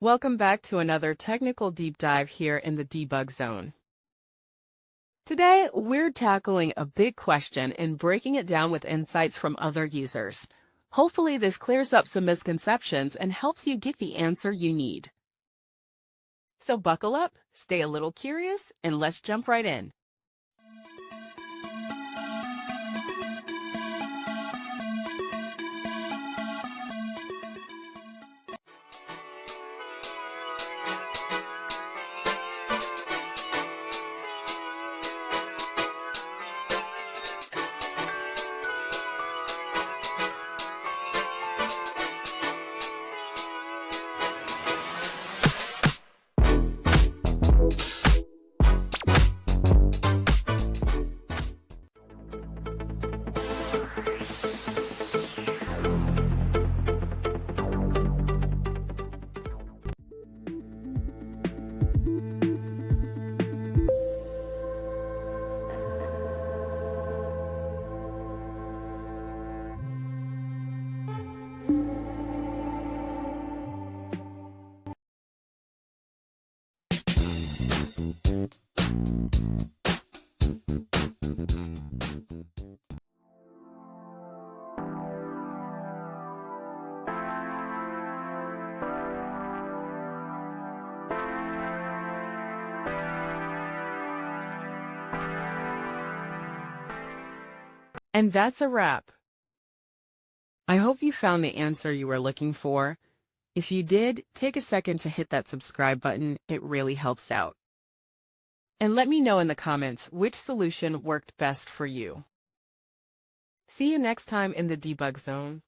Welcome back to another technical deep dive here in the debug zone. Today, we're tackling a big question and breaking it down with insights from other users. Hopefully, this clears up some misconceptions and helps you get the answer you need. So buckle up, stay a little curious, and let's jump right in. And that's a wrap. I hope you found the answer you were looking for. If you did, take a second to hit that subscribe button. It really helps out. And let me know in the comments which solution worked best for you. See you next time in the debug zone.